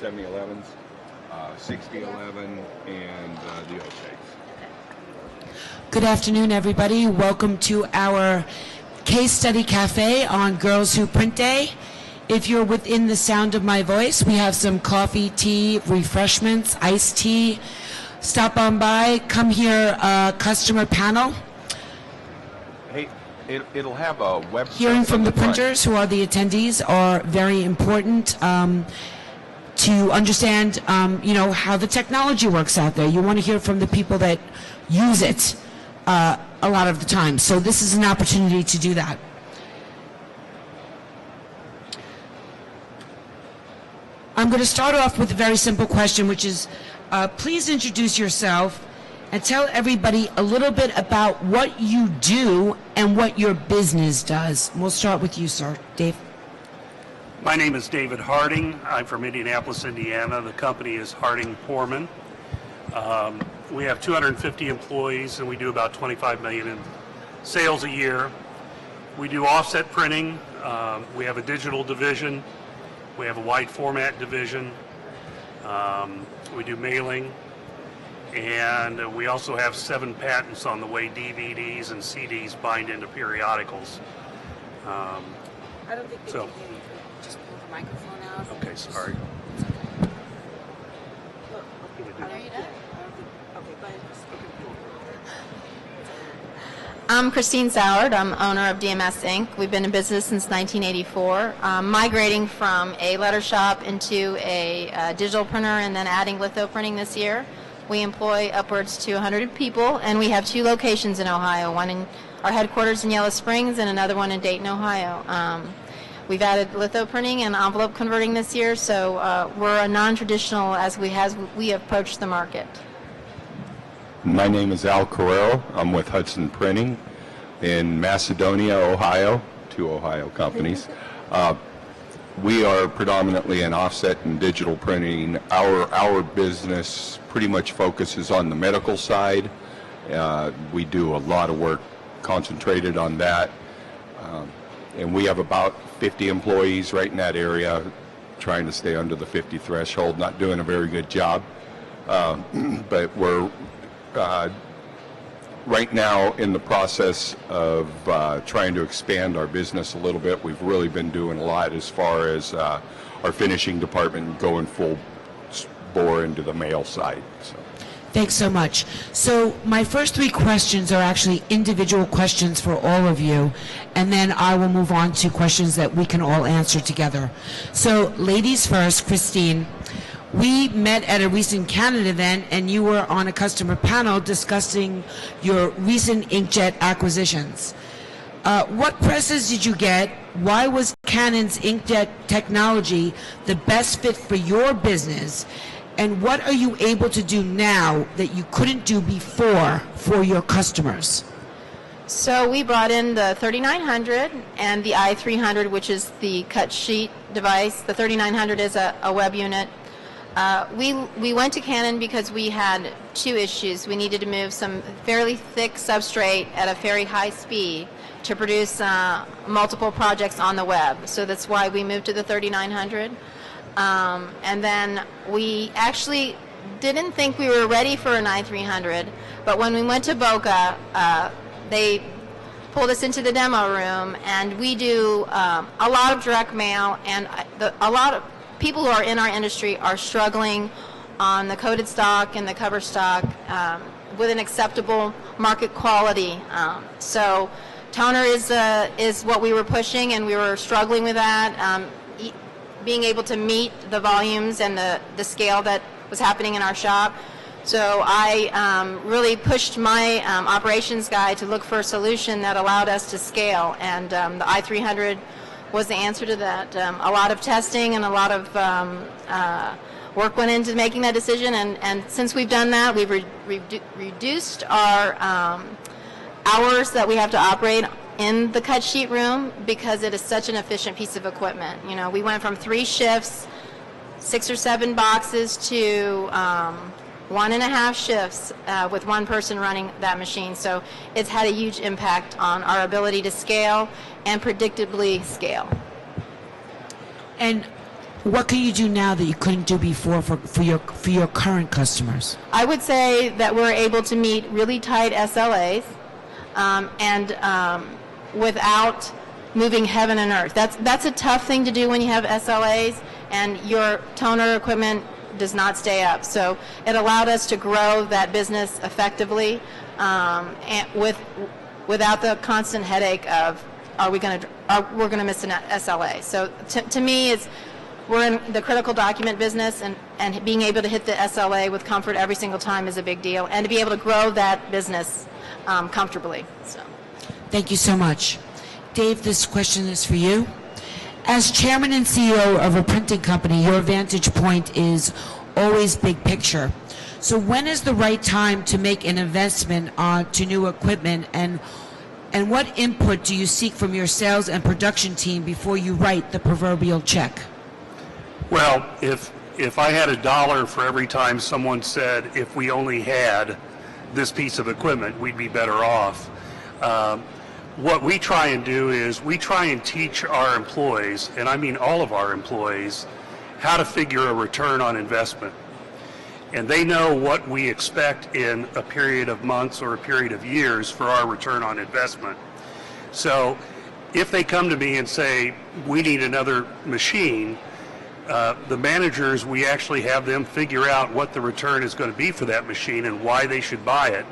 7011s, 6011, and the 06. Good afternoon, everybody. Welcome to our Case Study Cafe on Girls Who Print Day. If you're within the sound of my voice, we have some coffee, tea, refreshments, iced tea. Stop on by, come hear a customer panel. Hey, it'll have a website. Hearing from the printers, who are the attendees, are very important to understand, how the technology works out there. You want to hear from the people that use it a lot of the time. So this is an opportunity to do that. I'm going to start off with a very simple question, which is, please introduce yourself and tell everybody a little bit about what you do and what your business does. We'll start with you, sir. Dave. My name is David Harding. I'm from Indianapolis, Indiana. The company is Harding Poorman. We have 250 employees, and we do about 25 million in sales a year. We do offset printing. We have a digital division. We have a wide format division. We do mailing. And we also have 7 patents on the way DVDs and CDs bind into periodicals. I don't think they can hear you. Just pull the microphone out. Okay, sorry. I'm Christine Sourd. I'm owner of DMS Inc. We've been in business since 1984, migrating from a letter shop into a digital printer and then adding litho printing this year. We employ upwards to 100 people, and we have 2 locations in Ohio, one in our headquarters in Yellow Springs and another one in Dayton, Ohio. We've added litho printing and envelope converting this year, so we're a non-traditional as we approach the market. My name is Al Carrero. I'm with Hudson Printing in Macedonia, Ohio, 2 Ohio companies. We are predominantly in offset and digital printing. Our business pretty much focuses on the medical side. We do a lot of work concentrated on that. And we have about 50 employees right in that area, trying to stay under the 50 threshold, not doing a very good job. But we're right now in the process of trying to expand our business a little bit. We've really been doing a lot as far as our finishing department going full bore into the mail side. So. Thanks so much. So my first 3 questions are actually individual questions for all of you, and then I will move on to questions that we can all answer together. So ladies first, Christine. We met at a recent Canon event, and you were on a customer panel discussing your recent inkjet acquisitions. What presses did you get? Why was Canon's inkjet technology the best fit for your business? And what are you able to do now that you couldn't do before for your customers? So we brought in the 3900 and the i300, which is the cut sheet device. The 3900 is a web unit. We went to Canon because we had 2 issues. We needed to move some fairly thick substrate at a very high speed to produce multiple projects on the web. So that's why we moved to the 3900. And then we actually didn't think we were ready for an i300, but when we went to Boca, they pulled us into the demo room, and we do a lot of direct mail, and a lot of people who are in our industry are struggling on the coated stock and the cover stock with an acceptable market quality. So toner is what we were pushing, and we were struggling with that. Being able to meet the volumes and the scale that was happening in our shop. So I really pushed my operations guy to look for a solution that allowed us to scale, and the i300 was the answer to that. A lot of testing and a lot of work went into making that decision, and since we've done that, we've reduced our hours that we have to operate in the cut sheet room because it is such an efficient piece of equipment. You know, we went from 3 shifts, 6 or 7 boxes to 1.5 shifts with 1 person running that machine. So it's had a huge impact on our ability to scale and predictably scale. And what can you do now that you couldn't do before for your current customers? I would say that we're able to meet really tight SLAs without moving heaven and earth. That's a tough thing to do when you have SLAs and your toner equipment does not stay up. So it allowed us to grow that business effectively and without the constant headache of we're going to miss an SLA. So to me, we're in the critical document business, and being able to hit the SLA with comfort every single time is a big deal, and to be able to grow that business comfortably. So. Thank you so much. Dave, this question is for you. As chairman and CEO of a printing company, your vantage point is always big picture. So when is the right time to make an investment to new equipment, and what input do you seek from your sales and production team before you write the proverbial check? Well, if I had $1 for every time someone said, if we only had this piece of equipment, we'd be better off. What we try and do is we try and teach our employees, and I mean all of our employees, how to figure a return on investment. And they know what we expect in a period of months or a period of years for our return on investment. So if they come to me and say, we need another machine, the managers, we actually have them figure out what the return is going to be for that machine and why they should buy it.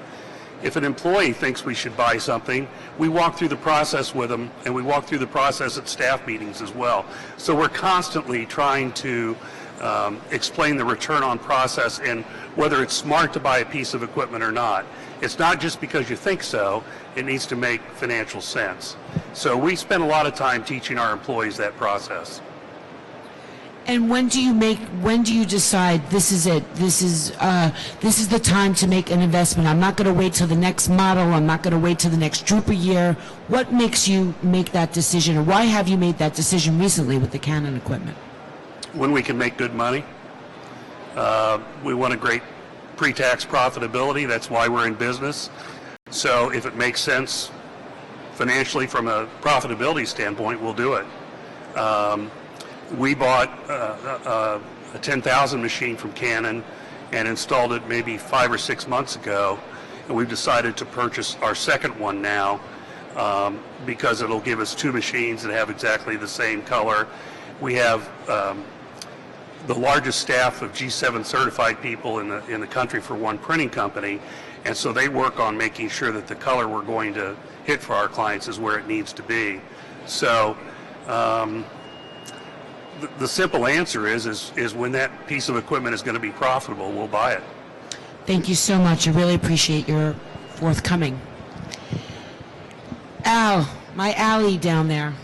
If an employee thinks we should buy something, we walk through the process with them, and we walk through the process at staff meetings as well. So we're constantly trying to explain the return on process and whether it's smart to buy a piece of equipment or not. It's not just because you think so, it needs to make financial sense. So we spend a lot of time teaching our employees that process. And when do you decide this is it? This is the time to make an investment. I'm not going to wait till the next model. I'm not going to wait till the next Drooper year. What makes you make that decision, or why have you made that decision recently with the Canon equipment? When we can make good money. We want a great pre-tax profitability. That's why we're in business. So if it makes sense financially from a profitability standpoint, we'll do it. We bought a 10,000 machine from Canon and installed it maybe 5 or 6 months ago, and we've decided to purchase our second one now because it'll give us 2 machines that have exactly the same color. We have the largest staff of G7 certified people in the country for one printing company, and so they work on making sure that the color we're going to hit for our clients is where it needs to be. So the simple answer is when that piece of equipment is going to be profitable, we'll buy it. Thank you so much. I really appreciate your forthcoming. Al, my Allie down there.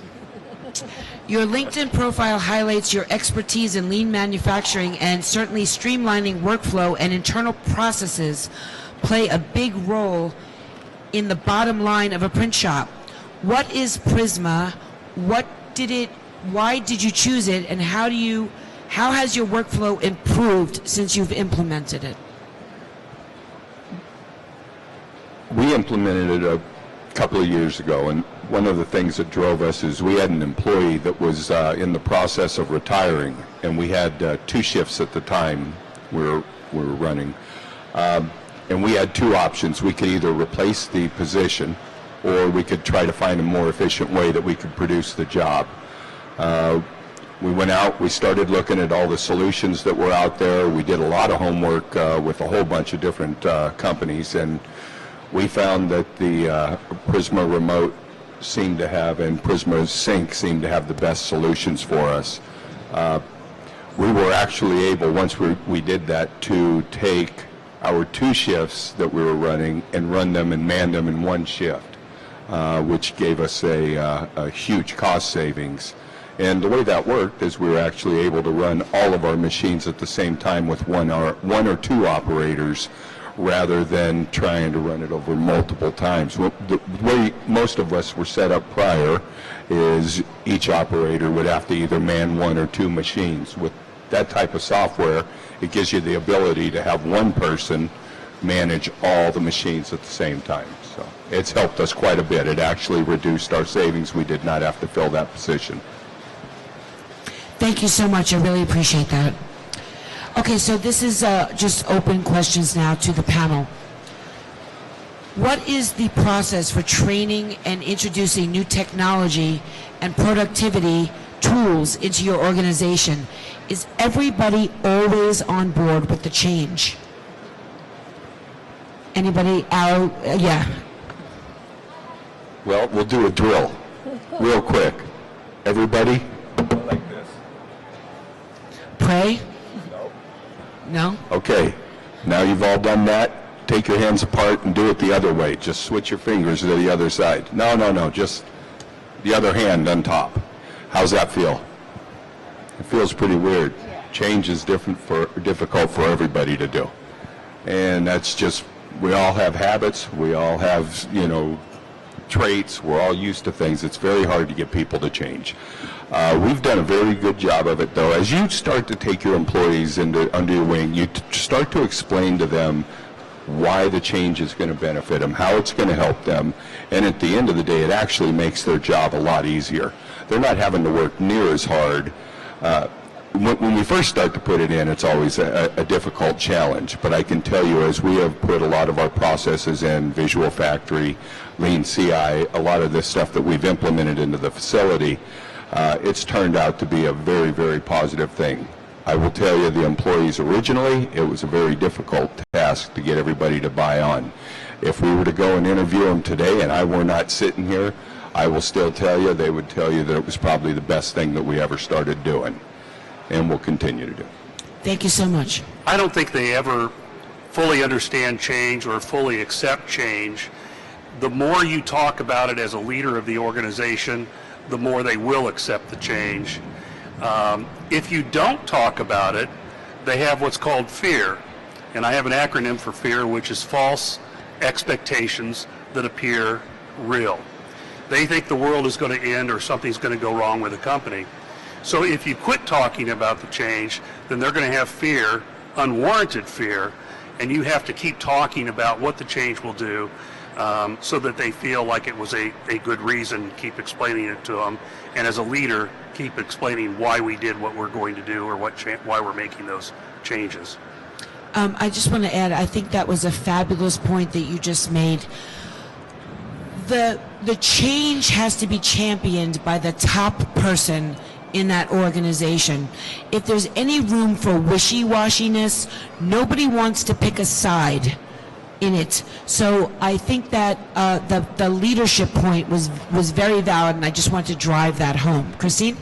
Your LinkedIn profile highlights your expertise in lean manufacturing, and certainly streamlining workflow and internal processes play a big role in the bottom line of a print shop. What is Prisma? Why did you choose it, and how has your workflow improved since you've implemented it? We implemented it a couple of years ago, and one of the things that drove us is we had an employee that was in the process of retiring, and we had 2 shifts at the time we were running. And we had 2 options. We could either replace the position, or we could try to find a more efficient way that we could produce the job. We went out, we started looking at all the solutions that were out there. We did a lot of homework with a whole bunch of different companies, and we found that the Prisma Remote seemed to have, and Prisma Sync seemed to have the best solutions for us. We were actually able, once we did that, to take our 2 shifts that we were running and run them and man them in 1 shift, which gave us a huge cost savings. And the way that worked is we were actually able to run all of our machines at the same time with one or two operators, rather than trying to run it over multiple times. The way most of us were set up prior is each operator would have to either man 1 or 2 machines. With that type of software, it gives you the ability to have one person manage all the machines at the same time. So it's helped us quite a bit. It actually reduced our savings. We did not have to fill that position. Thank you so much. I really appreciate that. Okay, so this is just open questions now to the panel. What is the process for training and introducing new technology and productivity tools into your organization? Is everybody always on board with the change? Anybody out? Yeah. Well, we'll do a drill real quick. Everybody? Like this. Pray? No? Okay. Now you've all done that. Take your hands apart and do it the other way. Just switch your fingers to the other side. No. Just the other hand on top. How's that feel? It feels pretty weird. Change is difficult for everybody to do. And that's just, we all have habits. We all have, traits. We're all used to things. It's very hard to get people to change. We've done a very good job of it, though. As you start to take your employees under your wing, you start to explain to them why the change is going to benefit them, how it's going to help them, and at the end of the day, it actually makes their job a lot easier. They're not having to work near as hard. When we first start to put it in, it's always a difficult challenge, but I can tell you, as we have put a lot of our processes in, Visual Factory, Lean CI, a lot of this stuff that we've implemented into the facility, it's turned out to be a very, very positive thing. I will tell you, the employees originally, it was a very difficult task to get everybody to buy on. If we were to go and interview them today and I were not sitting here, I will still tell you, they would tell you that it was probably the best thing that we ever started doing, and will continue to do. Thank you so much. I don't think they ever fully understand change or fully accept change. The more you talk about it as a leader of the organization, the more they will accept the change. If you don't talk about it, they have what's called fear. And I have an acronym for fear, which is false expectations that appear real. They think the world is going to end or something's going to go wrong with the company. So if you quit talking about the change, then they're going to have fear, unwarranted fear, and you have to keep talking about what the change will do so that they feel like it was a good reason. Keep explaining it to them. And as a leader, keep explaining why we did what we're going to do or why we're making those changes. I just want to add, I think that was a fabulous point that you just made. The change has to be championed by the top person in that organization. If there's any room for wishy-washiness, nobody wants to pick a side in it. So I think that the leadership point was very valid, and I just want to drive that home. Christine?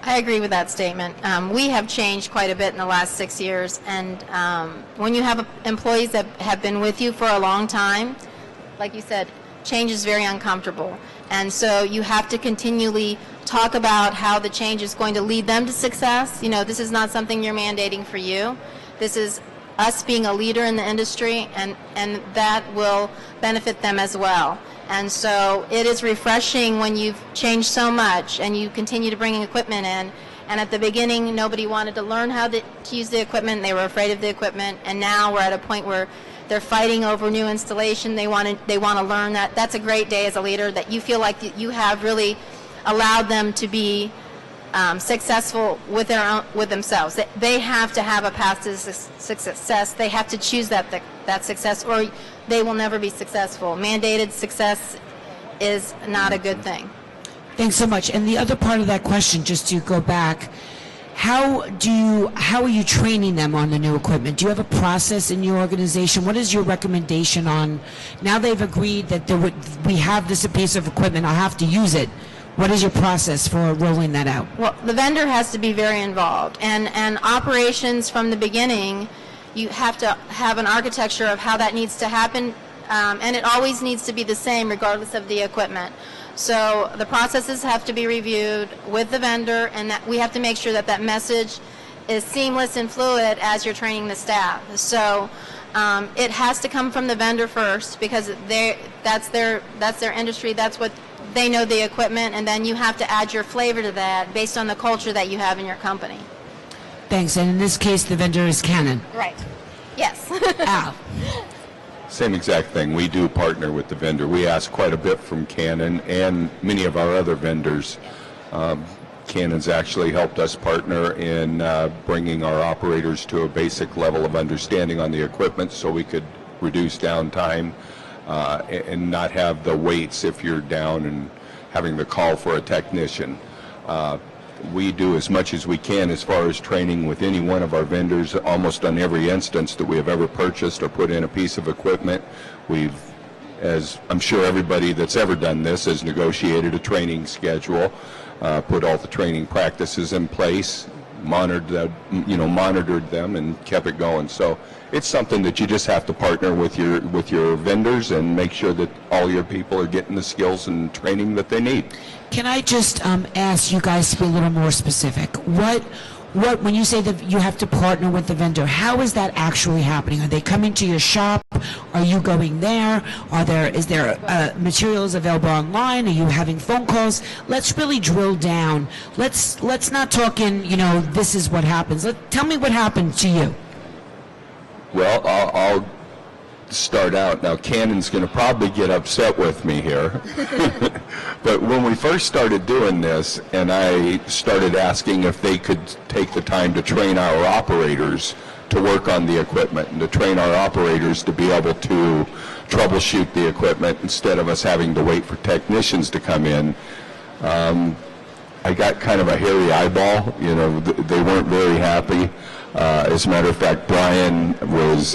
I agree with that statement. We have changed quite a bit in the last 6 years, and when you have employees that have been with you for a long time, like you said, change is very uncomfortable. And so you have to continually talk about how the change is going to lead them to success. This is not something you're mandating for you. This is us being a leader in the industry, and that will benefit them as well. And so it is refreshing when you've changed so much and you continue to bring equipment in. And at the beginning, nobody wanted to learn how to use the equipment. They were afraid of the equipment. And now we're at a point where they're fighting over new installation. They want to learn that. That's a great day as a leader, that you feel like you have really allowed them to be successful with themselves. They have to have a path to success. They have to choose that success, or they will never be successful. Mandated success is not a good thing. Thanks so much. And the other part of that question, just to go back, how are you training them on the new equipment? Do you have a process in your organization? What is your recommendation on, now they've agreed that we have this piece of equipment, I'll have to use it. What is your process for rolling that out? Well, the vendor has to be very involved, and operations from the beginning, you have to have an architecture of how that needs to happen, and it always needs to be the same regardless of the equipment. So the processes have to be reviewed with the vendor, and that we have to make sure that message is seamless and fluid as you're training the staff. So it has to come from the vendor first, because that's their industry, that's what they know, the equipment, and then you have to add your flavor to that based on the culture that you have in your company. Thanks. And in this case, the vendor is Canon. Right. Yes. Al. Same exact thing. We do partner with the vendor. We ask quite a bit from Canon and many of our other vendors. Canon's actually helped us partner in bringing our operators to a basic level of understanding on the equipment so we could reduce downtime and not have the waits if you're down and having to call for a technician. We do as much as we can as far as training with any one of our vendors. Almost on every instance that we have ever purchased or put in a piece of equipment, we've, as I'm sure everybody that's ever done this, has negotiated a training schedule, put all the training practices in place, monitored them, and kept it going. So it's something that you just have to partner with your vendors and make sure that all your people are getting the skills and training that they need. Can I just ask you guys to be a little more specific? What, when you say that you have to partner with the vendor, how is that actually happening? Are they coming to your shop? Are you going there? Is there materials available online? Are you having phone calls? Let's really drill down. Let's not talk in, this is what happens. Tell me what happened to you. Well, I'll start out. Now, Canon's going to probably get upset with me here. But when we first started doing this, and I started asking if they could take the time to train our operators to work on the equipment and to train our operators to be able to troubleshoot the equipment instead of us having to wait for technicians to come in, I got kind of a hairy eyeball. They weren't very happy. As a matter of fact, Brian was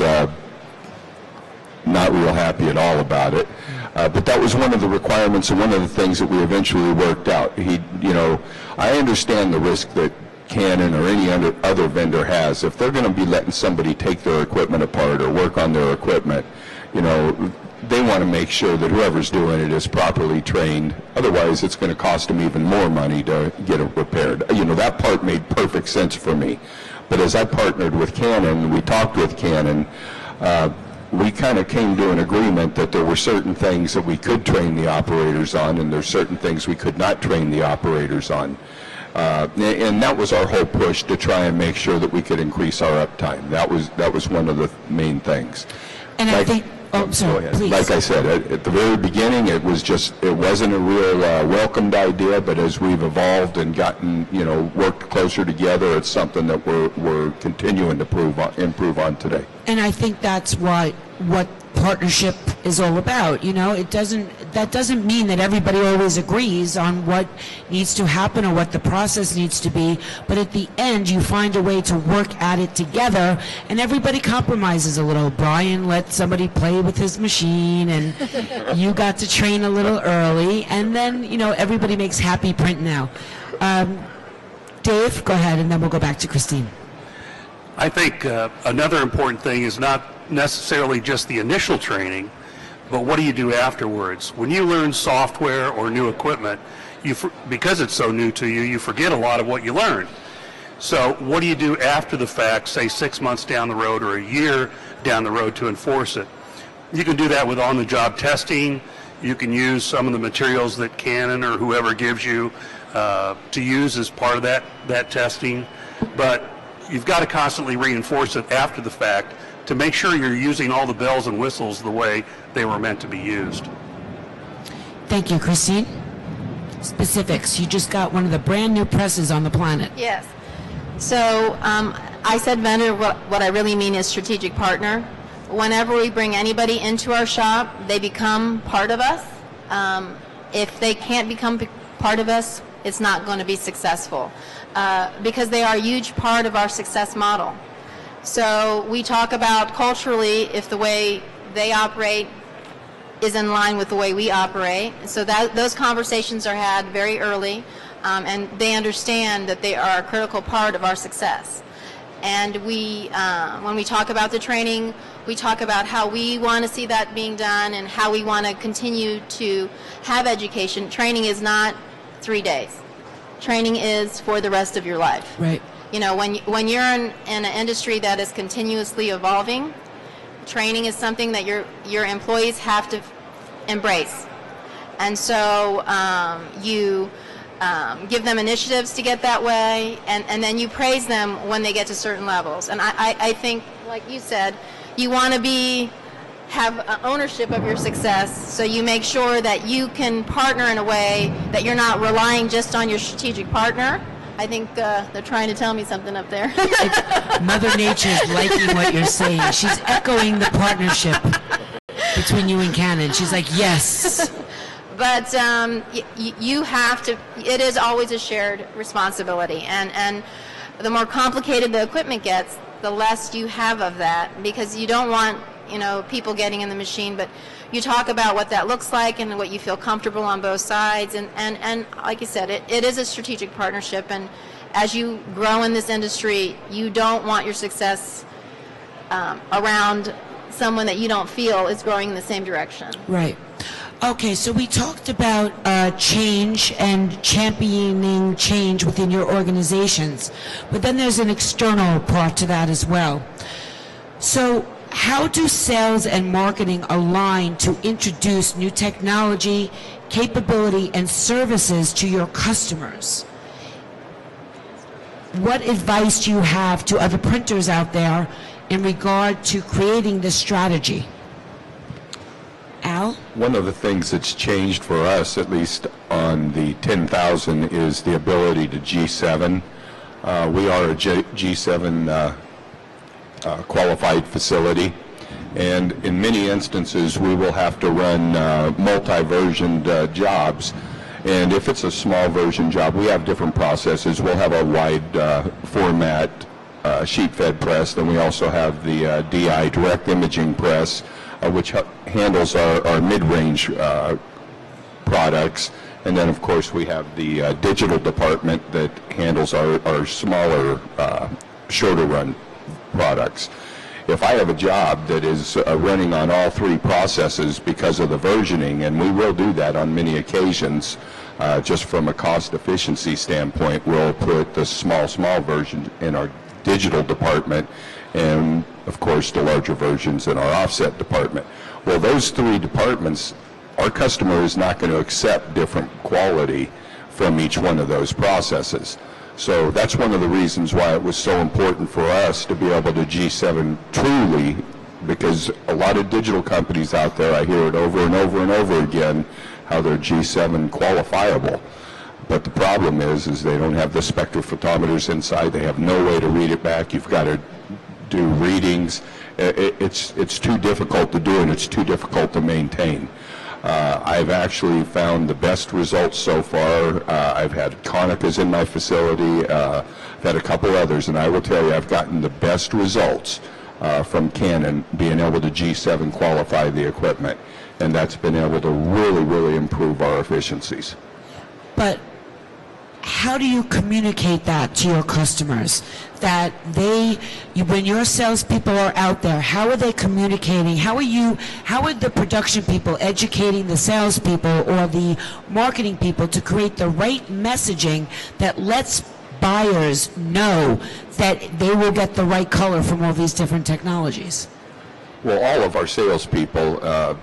not real happy at all about it. But that was one of the requirements and one of the things that we eventually worked out. I understand the risk that Canon or any other vendor has. If they're going to be letting somebody take their equipment apart or work on their equipment, they want to make sure that whoever's doing it is properly trained. Otherwise, it's going to cost them even more money to get it repaired. That part made perfect sense for me. But as I partnered with Canon, we talked with Canon, we kind of came to an agreement that there were certain things that we could train the operators on, and there's certain things we could not train the operators on. And that was our whole push, to try and make sure that we could increase our uptime. That was one of the main things. And I think, sorry, please. Like I said, at the very beginning, it wasn't a real welcomed idea, but as we've evolved and gotten, worked closer together, it's something that we're continuing to improve on today. And I think that's what partnership is all about. That doesn't mean that everybody always agrees on what needs to happen or what the process needs to be, but at the end you find a way to work at it together, and everybody compromises a little. Brian let somebody play with his machine, and you got to train a little early, and then everybody makes happy print now. Dave, go ahead, and then we'll go back to Christine. I think another important thing is not necessarily just the initial training, but what do you do afterwards? When you learn software or new equipment, because it's so new to you, you forget a lot of what you learned. So what do you do after the fact, say 6 months down the road or a year down the road, to enforce it? You can do that with on-the-job testing. You can use some of the materials that Canon or whoever gives you to use as part of that testing. But you've got to constantly reinforce it after the fact to make sure you're using all the bells and whistles the way they were meant to be used. Thank you, Christine. Specifics. You just got one of the brand new presses on the planet. Yes. So I said vendor. What I really mean is strategic partner. Whenever we bring anybody into our shop, they become part of us. If they can't become part of us, it's not going to be successful because they are a huge part of our success model. So we talk about culturally if the way they operate is in line with the way we operate. So those conversations are had very early, and they understand that they are a critical part of our success. And when we talk about the training, we talk about how we want to see that being done and how we want to continue to have education. Training is not 3 days. Training is for the rest of your life. Right. When you're in an industry that is continuously evolving, training is something that your employees have to embrace. And so you give them initiatives to get that way, and then you praise them when they get to certain levels. And I think, like you said, you want to be have ownership of your success, so you make sure that you can partner in a way that you're not relying just on your strategic partner. I think they're trying to tell me something up there. Mother Nature is liking what you're saying. She's echoing the partnership between you and Canon. She's like, yes. But you have to, it is always a shared responsibility. And the more complicated the equipment gets, the less you have of that, because you don't want, people getting in the machine, but you talk about what that looks like and what you feel comfortable on both sides. And like you said, it is a strategic partnership. And as you grow in this industry, you don't want your success around someone that you don't feel is growing in the same direction. Right. Okay, so we talked about change and championing change within your organizations, but then there's an external part to that as well. So how do sales and marketing align to introduce new technology, capability, and services to your customers? What advice do you have to other printers out there in regard to creating this strategy? Al? One of the things that's changed for us, at least on the 10,000, is the ability to G7. We are a G7 qualified facility, and in many instances we will have to run multi-versioned jobs. And if it's a small version job, we have different processes. We'll have a wide format sheet-fed press. Then we also have the DI, direct imaging press, which handles our mid-range products. And then, of course, we have the digital department that handles our smaller, shorter-run products. If I have a job that is running on all three processes because of the versioning, and we will do that on many occasions, just from a cost efficiency standpoint, we'll put the small version in our digital department, and of course the larger versions in our offset department. Well, those three departments, our customer is not going to accept different quality from each one of those processes. So that's one of the reasons why it was so important for us to be able to G7 truly, because a lot of digital companies out there, I hear it over and over and over again, how they're G7 qualifiable. But the problem is they don't have the spectrophotometers inside. They have no way to read it back. You've got to do readings. It's too difficult to do, and it's too difficult to maintain. I've actually found the best results so far. I've had Konicas in my facility. I've had a couple others, and I will tell you, I've gotten the best results from Canon being able to G7 qualify the equipment, and that's been able to really, really improve our efficiencies. But how do you communicate that to your customers? That when your salespeople are out there, how are they communicating? How are the production people educating the salespeople or the marketing people to create the right messaging that lets buyers know that they will get the right color from all these different technologies? Well, all of our salespeople,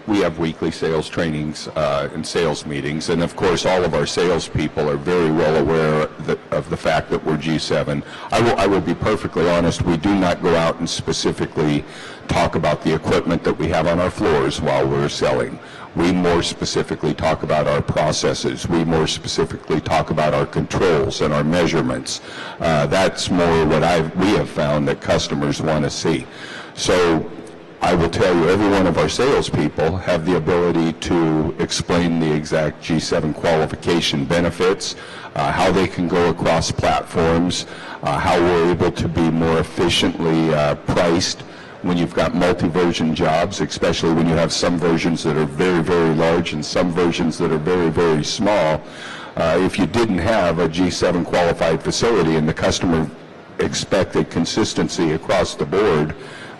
we have weekly sales trainings and sales meetings, and of course all of our salespeople are very well aware of the fact that we're G7. I will be perfectly honest, we do not go out and specifically talk about the equipment that we have on our floors while we're selling. We more specifically talk about our processes. We more specifically talk about our controls and our measurements. That's more what we have found that customers want to see. So I will tell you, every one of our salespeople have the ability to explain the exact G7 qualification benefits, how they can go across platforms, how we're able to be more efficiently priced when you've got multi-version jobs, especially when you have some versions that are very, very large and some versions that are very, very small. If you didn't have a G7 qualified facility and the customer expected consistency across the board,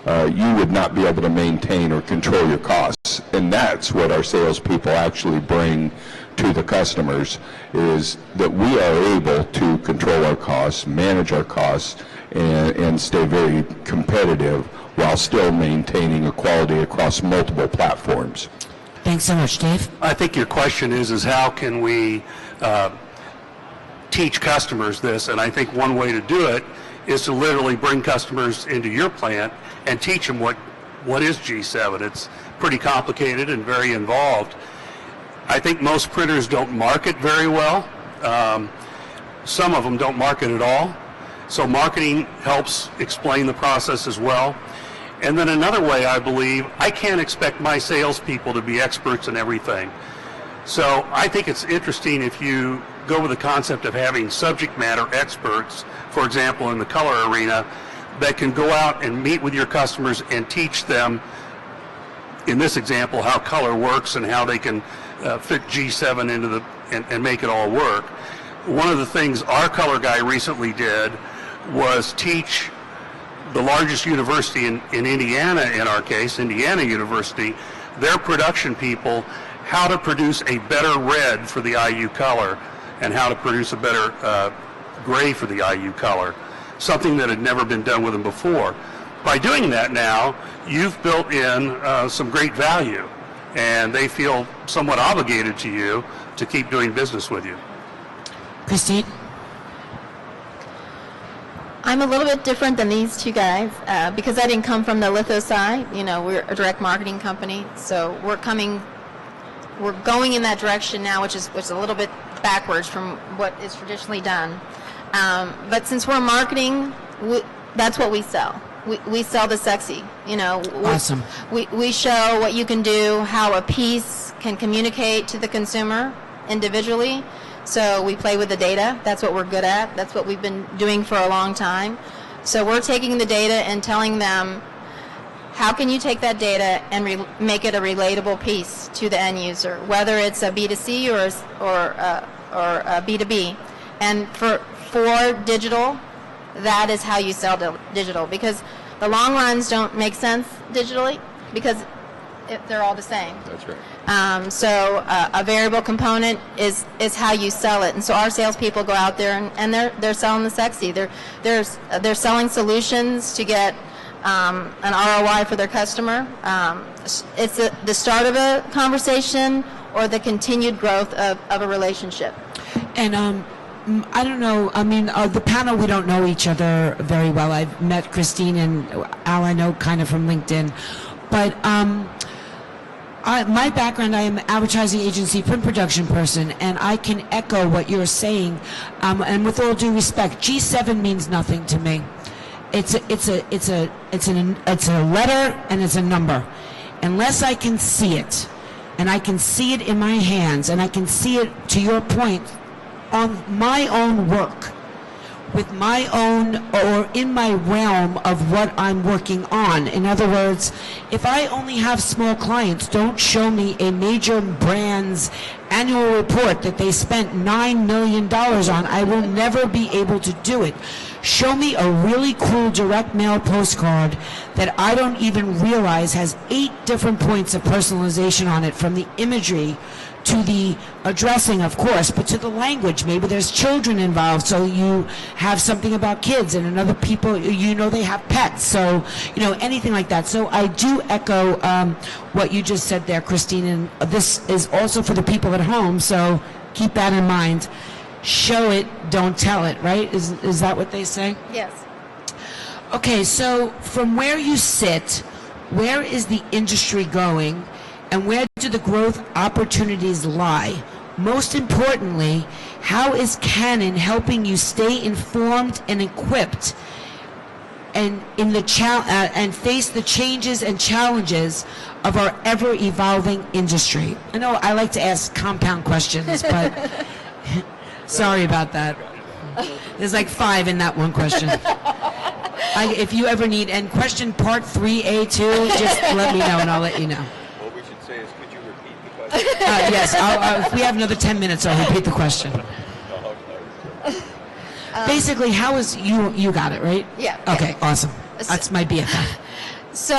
you would not be able to maintain or control your costs. And that's what our salespeople actually bring to the customers, is that we are able to control our costs, manage our costs, and stay very competitive while still maintaining equality across multiple platforms. Thanks so much, Dave. I think your question is how can we teach customers this? And I think one way to do it is to literally bring customers into your plant and teach them what what is G7? It's pretty complicated and very involved. I think most printers don't market very well. Some of them don't market at all. So marketing helps explain the process as well. And then another way, I believe, I can't expect my salespeople to be experts in everything. So I think it's interesting if you go with the concept of having subject matter experts, for example, in the color arena, that can go out and meet with your customers and teach them, in this example, how color works and how they can fit G7 into the and make it all work. One of the things our color guy recently did was teach the largest university in Indiana, in our case, Indiana University, their production people, how to produce a better red for the IU color and how to produce a better gray for the IU color, something that had never been done with them before. By doing that now, you've built in some great value, and they feel somewhat obligated to you to keep doing business with you. Christine? I'm a little bit different than these two guys because I didn't come from the litho side. You know, we're a direct marketing company, so we're going in that direction now, which is a little bit backwards from what is traditionally done. But since we're marketing, that's what we sell. We sell the sexy. You know, Awesome. We show what you can do, how a piece can communicate to the consumer individually. So we play with the data. That's what we're good at. That's what we've been doing for a long time. So we're taking the data and telling them, how can you take that data and make it a relatable piece to the end user, whether it's a B2C or a B2B. And for digital, that is how you sell digital, because the long runs don't make sense digitally because they're all the same. That's right. So a variable component is how you sell it, and so our salespeople go out there and they're selling the sexy. They're selling solutions to get an ROI for their customer. It's the start of a conversation or the continued growth of a relationship. And I don't know, I mean, the panel, we don't know each other very well. I've met Christine and Al, I know kind of from LinkedIn. But my background, I am an advertising agency print production person, and I can echo what you're saying. And with all due respect, G7 means nothing to me. It's a letter and it's a number. Unless I can see it, and I can see it in my hands, and I can see it, to your point, on my own work, with my own, or in my realm of what I'm working on. In other words, if I only have small clients, don't show me a major brand's annual report that they spent $9 million on. I will never be able to do it. Show me a really cool direct mail postcard that I don't even realize has 8 different points of personalization on it, from the imagery to the addressing, of course, but to the language. Maybe there's children involved, so you have something about kids, and another people, you know, they have pets, so, you know, anything like that. So I do echo what you just said there, Christine, and this is also for the people at home, so keep that in mind. Show it, don't tell it, right? Is that what they say? Yes. Okay, so from where you sit, where is the industry going, and where do the growth opportunities lie? Most importantly, how is Canon helping you stay informed and equipped and and face the changes and challenges of our ever-evolving industry? I know I like to ask compound questions, but sorry about that. There's like 5 in that one question. If you ever need, and question part 3A2, just let me know and I'll let you know. What we should say is, could you repeat the question? Yes, if we have another 10 minutes, I'll repeat the question. Basically, how is, you got it, right? Yeah. Okay, awesome. That's my BFF. So,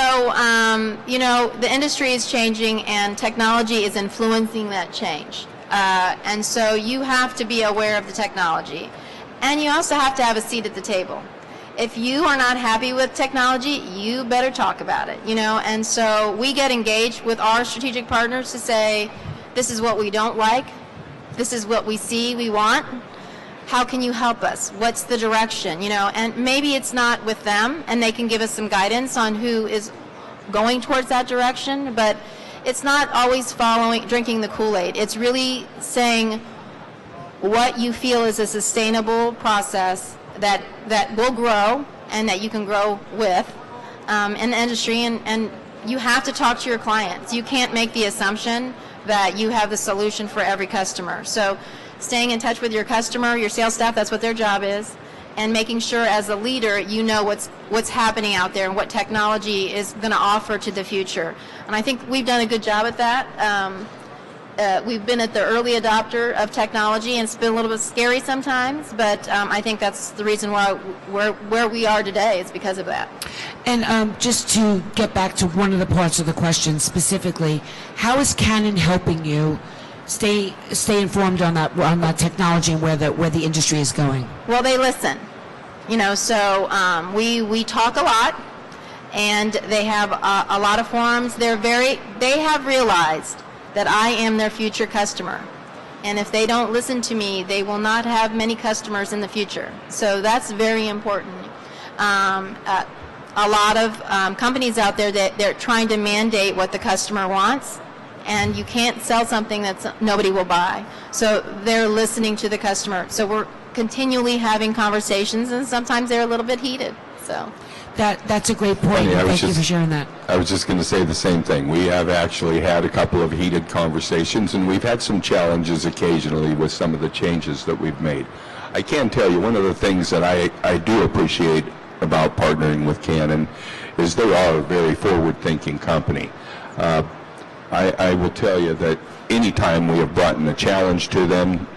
you know, the industry is changing and technology is influencing that change. And so you have to be aware of the technology. And you also have to have a seat at the table. If you are not happy with technology, you better talk about it, you know. And so we get engaged with our strategic partners to say, this is what we don't like. This is what we see we want. How can you help us? What's the direction, you know? And maybe it's not with them, and they can give us some guidance on who is going towards that direction, but it's not always drinking the Kool-Aid. It's really saying what you feel is a sustainable process that will grow and that you can grow with in the industry, and you have to talk to your clients. You can't make the assumption that you have the solution for every customer. So staying in touch with your customer, your sales staff, that's what their job is, and making sure as a leader you know what's happening out there and what technology is going to offer to the future. And I think we've done a good job at that. We've been at the early adopter of technology, and it's been a little bit scary sometimes, but I think that's the reason why we're where we are today is because of that. And just to get back to one of the parts of the question specifically, how is Canon helping you stay informed on that technology and where the industry is going? Well, they listen, so we talk a lot, and they have a lot of forums. They have realized that I am their future customer, and if they don't listen to me, they will not have many customers in the future. So that's very important. A lot of companies out there that they're trying to mandate what the customer wants, and you can't sell something that nobody will buy. So they're listening to the customer. So we're continually having conversations, and sometimes they're a little bit heated. So that's a great point. Thank you for sharing that. I was just going to say the same thing. We have actually had a couple of heated conversations, and we've had some challenges occasionally with some of the changes that we've made. I can tell you one of the things that I do appreciate about partnering with Canon is they are a very forward-thinking company. I will tell you that anytime we have brought in a challenge to them,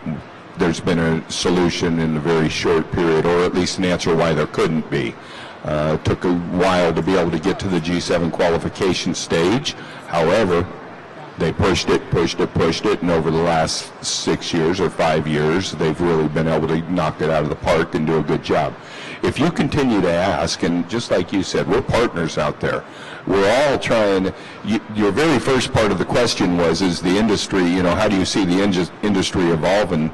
there's been a solution in a very short period, or at least an answer why there couldn't be. It took a while to be able to get to the G7 qualification stage. However, they pushed it, and over the last 6 years or 5 years, they've really been able to knock it out of the park and do a good job. If you continue to ask, and just like you said, we're partners out there. We're all trying. Your very first part of the question was, is the industry, how do you see the industry evolving?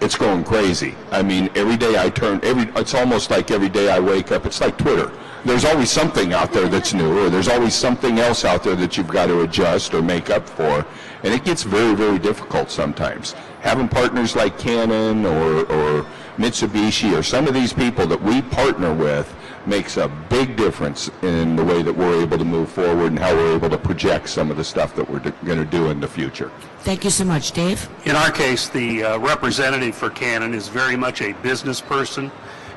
It's going crazy. I mean, every day it's almost like every day I wake up, it's like Twitter. There's always something out there that's new, or there's always something else out there that you've got to adjust or make up for, and it gets very, very difficult sometimes. Having partners like Canon or Mitsubishi or some of these people that we partner with makes a big difference in the way that we're able to move forward and how we're able to project some of the stuff that we're going to do in the future. Thank you so much. Dave? In our case, the representative for Canon is very much a business person,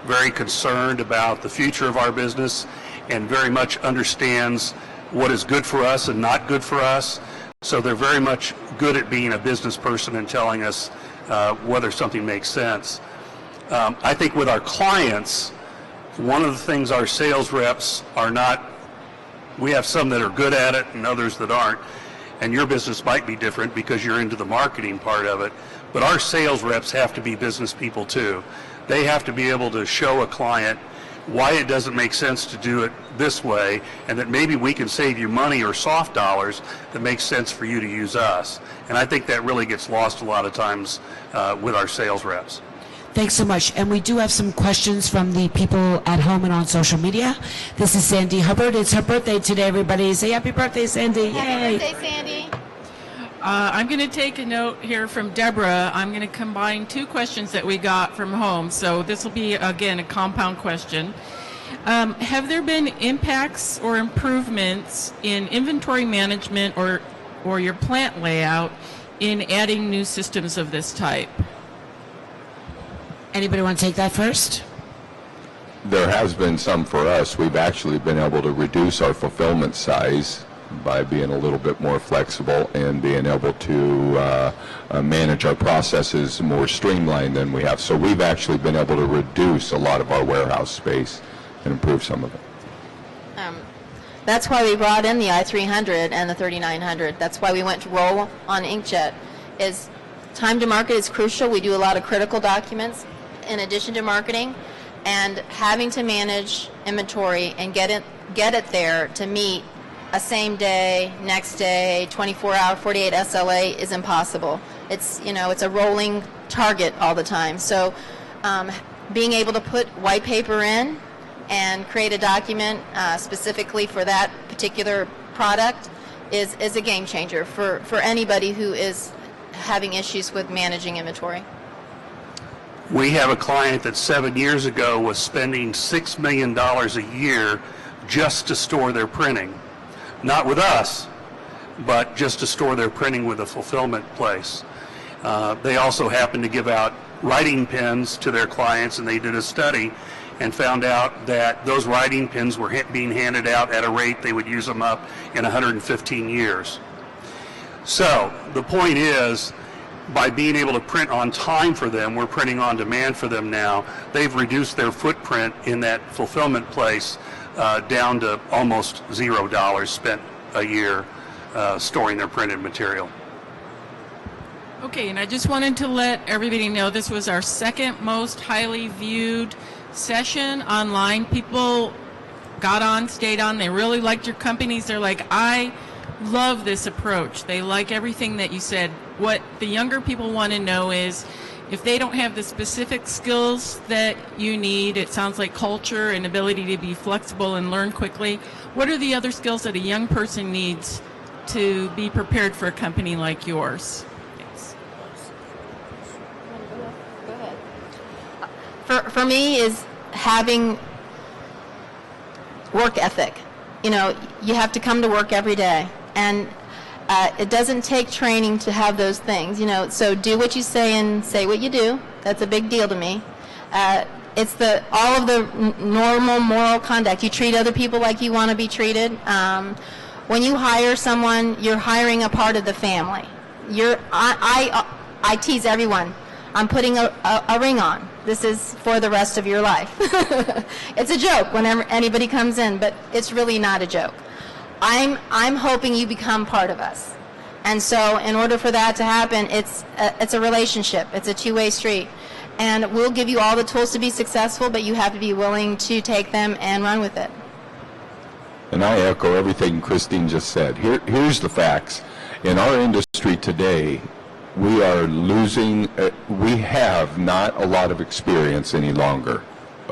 very concerned about the future of our business, and very much understands what is good for us and not good for us. So they're very much good at being a business person and telling us whether something makes sense. I think with our clients, one of the things our sales reps are not, we have some that are good at it and others that aren't, and your business might be different because you're into the marketing part of it, but our sales reps have to be business people too. They have to be able to show a client why it doesn't make sense to do it this way, and that maybe we can save you money or soft dollars that makes sense for you to use us. And I think that really gets lost a lot of times with our sales reps. Thanks so much. And we do have some questions from the people at home and on social media. This is Sandy Hubbard. It's her birthday today, everybody. Say happy birthday, Sandy. Yay. Happy birthday, Sandy. I'm going to take a note here from Deborah. I'm going to combine two questions that we got from home. So this will be, again, a compound question. Have there been impacts or improvements in inventory management or your plant layout in adding new systems of this type? Anybody want to take that first? There has been some for us. We've actually been able to reduce our fulfillment size by being a little bit more flexible and being able to manage our processes more streamlined than we have. So we've actually been able to reduce a lot of our warehouse space and improve some of it. That's why we brought in the i300 and the 3900. That's why we went to roll on inkjet. Is time to market is crucial. We do a lot of critical documents in addition to marketing, and having to manage inventory and get it there to meet a same day, next day, 24-hour, 48 SLA is impossible. It's it's a rolling target all the time. So being able to put white paper in and create a document specifically for that particular product is a game changer for anybody who is having issues with managing inventory. We have a client that 7 years ago was spending $6 million a year just to store their printing. Not with us, but just to store their printing with a fulfillment place. They also happen to give out writing pens to their clients, and they did a study and found out that those writing pens were being handed out at a rate they would use them up in 115 years. So the point is, by being able to print on time for them, we're printing on demand for them now, they've reduced their footprint in that fulfillment place down to almost $0 spent a year storing their printed material. Okay, and I just wanted to let everybody know this was our second most highly viewed session online. People got on, stayed on. They really liked your companies. They're like, I love this approach. They like everything that you said. What the younger people want to know is, if they don't have the specific skills that you need, it sounds like culture and ability to be flexible and learn quickly, what are the other skills that a young person needs to be prepared for a company like yours? For me is having work ethic. You know, you have to come to work every day, and it doesn't take training to have those things. You know, so do what you say and say what you do. That's a big deal to me. It's all of the normal moral conduct. You treat other people like you want to be treated. When you hire someone, you're hiring a part of the family. I tease everyone. I'm putting a ring on. This is for the rest of your life. It's a joke whenever anybody comes in, but it's really not a joke. I'm hoping you become part of us. And so in order for that to happen, it's a relationship. It's a two-way street. And we'll give you all the tools to be successful, but you have to be willing to take them and run with it. And I echo everything Christine just said. Here's the facts. In our industry today, we are losing, we have not a lot of experience any longer.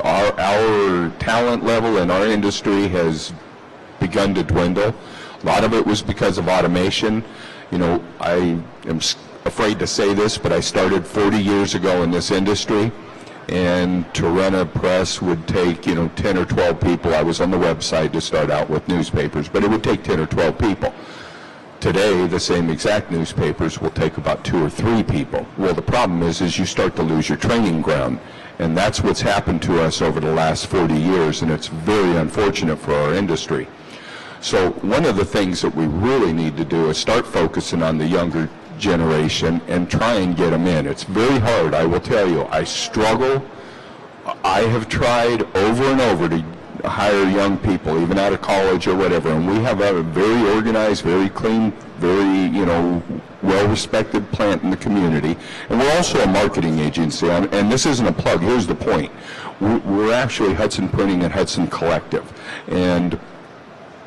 Our talent level in our industry has begun to dwindle. A lot of it was because of automation. You know, I am afraid to say this, but I started 40 years ago in this industry, and to run a press would take, 10 or 12 people. I was on the website to start out with newspapers, but it would take 10 or 12 people. Today, the same exact newspapers will take about 2 or 3 people. Well, the problem is you start to lose your training ground, and that's what's happened to us over the last 40 years, and it's very unfortunate for our industry. So one of the things that we really need to do is start focusing on the younger generation and try and get them in. It's very hard, I will tell you. I struggle. I have tried over and over to hire young people, even out of college or whatever, and we have a very organized, very clean, very, well-respected plant in the community. And we're also a marketing agency, and this isn't a plug. Here's the point. We're actually Hudson Printing and Hudson Collective, and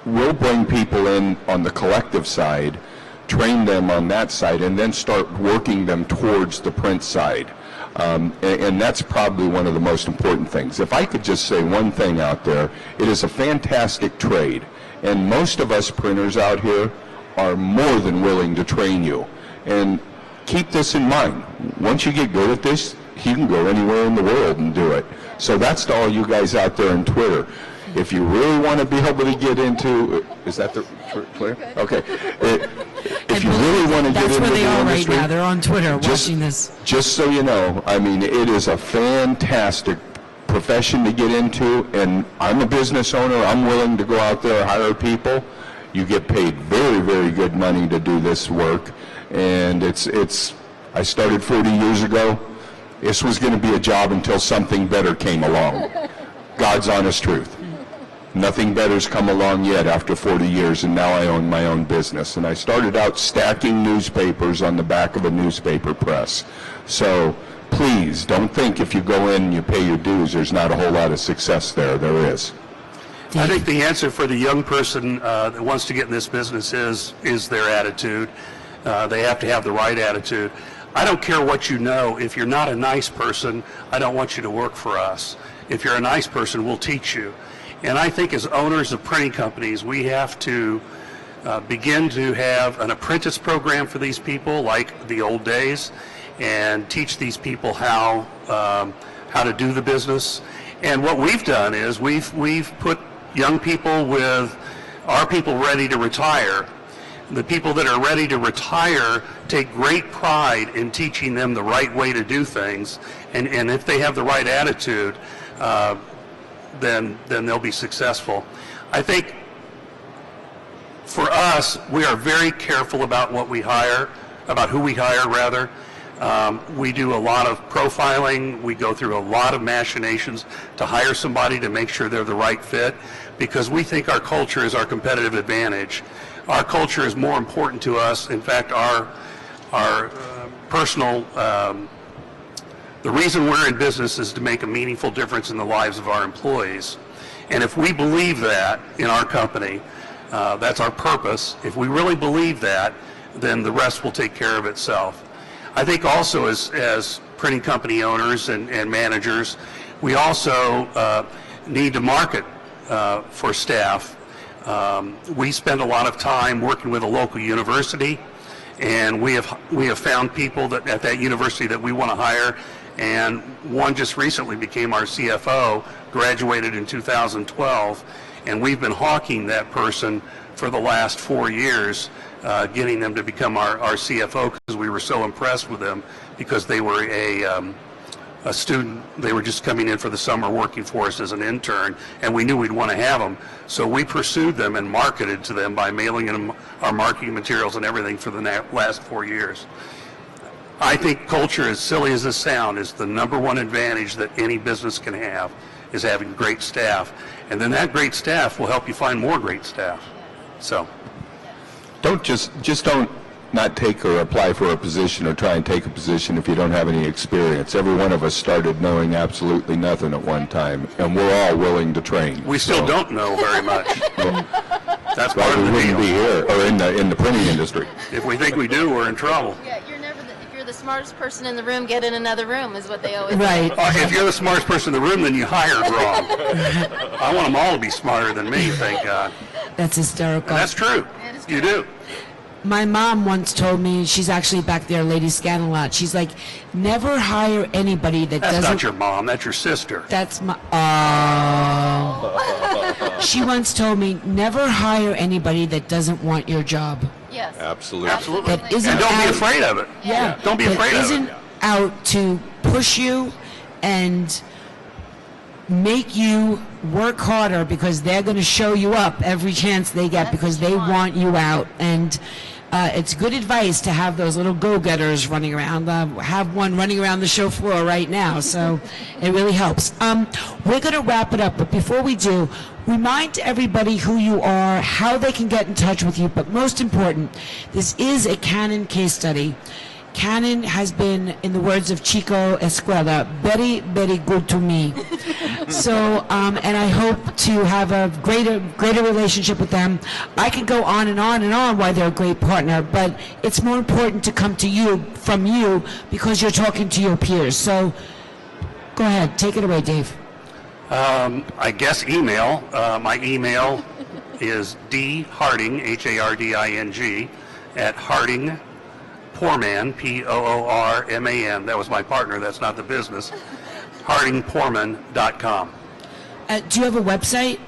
we'll bring people in on the collective side, train them on that side, and then start working them towards the print side. And that's probably one of the most important things. If I could just say one thing out there, it is a fantastic trade. And most of us printers out here are more than willing to train you. And keep this in mind. Once you get good at this, you can go anywhere in the world and do it. So that's to all you guys out there on Twitter. If you really want to be able to get into, is that the clear? Okay. If you really want to get into the industry, that's where they are right now. They're on Twitter watching this. Just so you know, I mean, it is a fantastic profession to get into, and I'm a business owner. I'm willing to go out there and hire people. You get paid very, very good money to do this work, and I started 40 years ago. This was going to be a job until something better came along. God's honest truth. Nothing better's come along yet after 40 years, and now I own my own business. And I started out stacking newspapers on the back of a newspaper press. So please, don't think if you go in and you pay your dues, there's not a whole lot of success there. There is. I think the answer for the young person that wants to get in this business is their attitude. They have to have the right attitude. I don't care what you know. If you're not a nice person, I don't want you to work for us. If you're a nice person, we'll teach you. And I think as owners of printing companies, we have to begin to have an apprentice program for these people like the old days, and teach these people how to do the business. And what we've done is we've put young people with our people ready to retire. The people that are ready to retire take great pride in teaching them the right way to do things, and if they have the right attitude, then they'll be successful. I think for us, we are very careful about what we hire, about who we hire rather. We do a lot of profiling. We go through a lot of machinations to hire somebody to make sure they're the right fit, because we think our culture is our competitive advantage. Our culture is more important to us. In fact, our personal, the reason we're in business is to make a meaningful difference in the lives of our employees. And if we believe that in our company, that's our purpose. If we really believe that, then the rest will take care of itself. I think also as printing company owners and managers, we also need to market for staff. We spend a lot of time working with a local university, and we have found people that at that university that we want to hire, and one just recently became our CFO, graduated in 2012, and we've been hawking that person for the last 4 years, getting them to become our CFO, because we were so impressed with them, because they were a student. They were just coming in for the summer working for us as an intern, and we knew we'd want to have them. So we pursued them and marketed to them by mailing them our marketing materials and everything for the last 4 years. I think culture, as silly as this sounds, is the #1 advantage that any business can have, is having great staff. And then that great staff will help you find more great staff. So Don't just don't not take or apply for a position or try and take a position if you don't have any experience. Every one of us started knowing absolutely nothing at one time, and we're all willing to train. we still don't know very much. That's Why part we of the wouldn't be deal. here or in the printing industry. If we think we do, we're in trouble. Yeah, if you're the smartest person in the room, get in another room, is what they always Right. say. If you're the smartest person in the room, then you hired wrong. I want them all to be smarter than me, thank God. That's hysterical. And that's true. That is You true. do. My mom once told me, she's actually back there, Lady Scan a lot. She's like, never hire anybody that That's doesn't. not your mom, that's your sister. That's my. Oh. She once told me, never hire anybody that doesn't want your job. Yes. Absolutely. Absolutely. That isn't And don't be out- afraid of it. Yeah. Don't be that afraid of isn't it. out to push you and make you work harder, because they're going to show you up every chance they get, That's because what they you want. want you out. And it's good advice to have those little go-getters running around. Have one running around the show floor right now, so it really helps. We're going to wrap it up, but before we do, remind everybody who you are, how they can get in touch with you, but most important, this is a Canon case study. Canon has been, in the words of Chico Escuela, very, very good to me. So, and I hope to have a greater relationship with them. I could go on and on and on why they're a great partner, but it's more important to come to you, from you, because you're talking to your peers. So, go ahead, take it away, Dave. I guess email. My email is dharding, Harding, at Harding Poorman, Poorman. That was my partner. That's not the business. HardingPoorman.com. Do you have a website?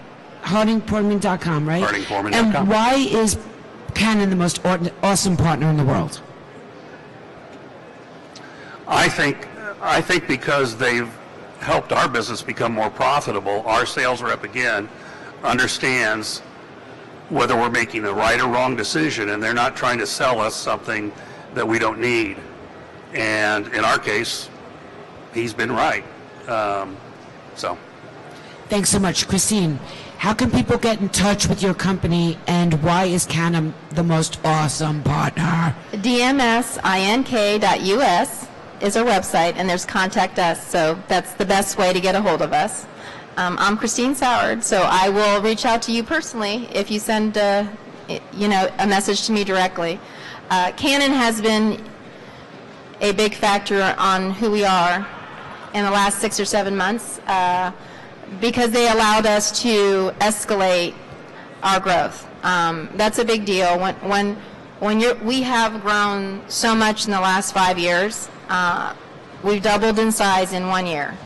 HardingPoorman.com, right? HardingPoorman.com. And why is Canon the most awesome partner in the world? I think because they've helped our business become more profitable. Our sales rep, again, understands whether we're making the right or wrong decision, and they're not trying to sell us something that we don't need. And in our case, he's been right. So Thanks so much. Christine, how can people get in touch with your company, and why is Canon the most awesome partner? DMSINK.us is our website, and there's contact us, so that's the best way to get a hold of us. I'm Christine Soward, so I will reach out to you personally if you send a message to me directly. Canon has been a big factor on who we are in the last 6 or 7 months. because they allowed us to escalate our growth. That's a big deal. We have grown so much in the last 5 years. We've doubled in size in 1 year.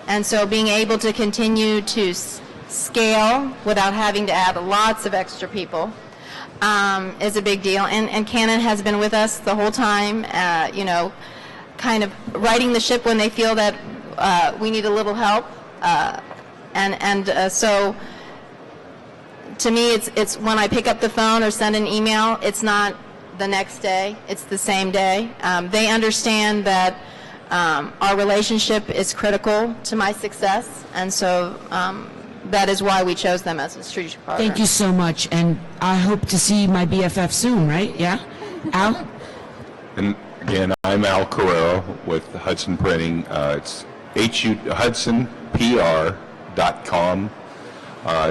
And so being able to continue to scale without having to add lots of extra people is a big deal. And Canon has been with us the whole time, kind of righting the ship when they feel that we need a little help. So to me, it's when I pick up the phone or send an email, it's not the next day, it's the same day. They understand that our relationship is critical to my success, and so that is why we chose them as a strategic partner. Thank you so much, and I hope to see my BFF soon, right? Yeah? Al? And again, I'm Al Carrero with Hudson Printing. It's hudsonpr.com.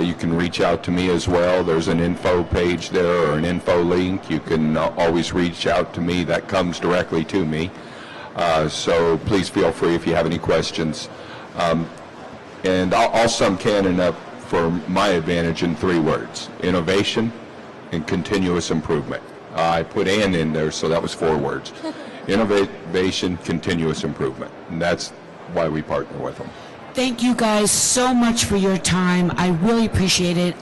You can reach out to me as well. There's an info page there or an info link. You can always reach out to me. That comes directly to me. So please feel free if you have any questions. And I'll sum Canon up for my advantage in 3 words: innovation and continuous improvement. I put "and" in there, so that was 4 words. Innovation, continuous improvement. And that's why we partner with them. Thank you guys so much for your time. I really appreciate it.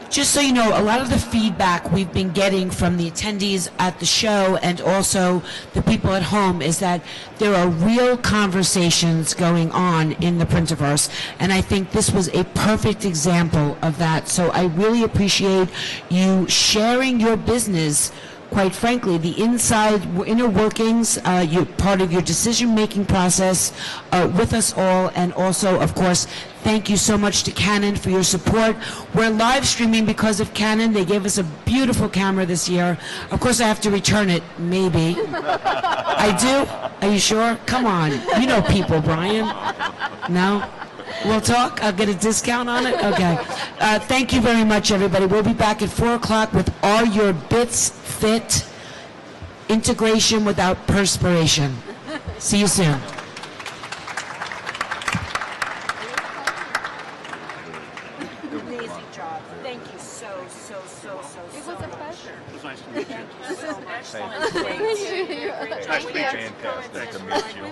Just so you know, a lot of the feedback we've been getting from the attendees at the show and also the people at home is that there are real conversations going on in the Printerverse, and I think this was a perfect example of that. So I really appreciate you sharing your business, quite frankly, the inner workings, part of your decision-making process with us all, and also, of course, thank you so much to Canon for your support. We're live streaming because of Canon. They gave us a beautiful camera this year. Of course, I have to return it, maybe. I do? Are you sure? Come on. You know people, Brian. No? We'll talk? I'll get a discount on it? Okay. Thank you very much, everybody. We'll be back at 4 o'clock with Are Your Bits Fit? Integration without perspiration. See you soon. Amazing job. Thank you so much. It was nice to meet you. Thank you so much. Nice to meet you. Fantastic to meet you.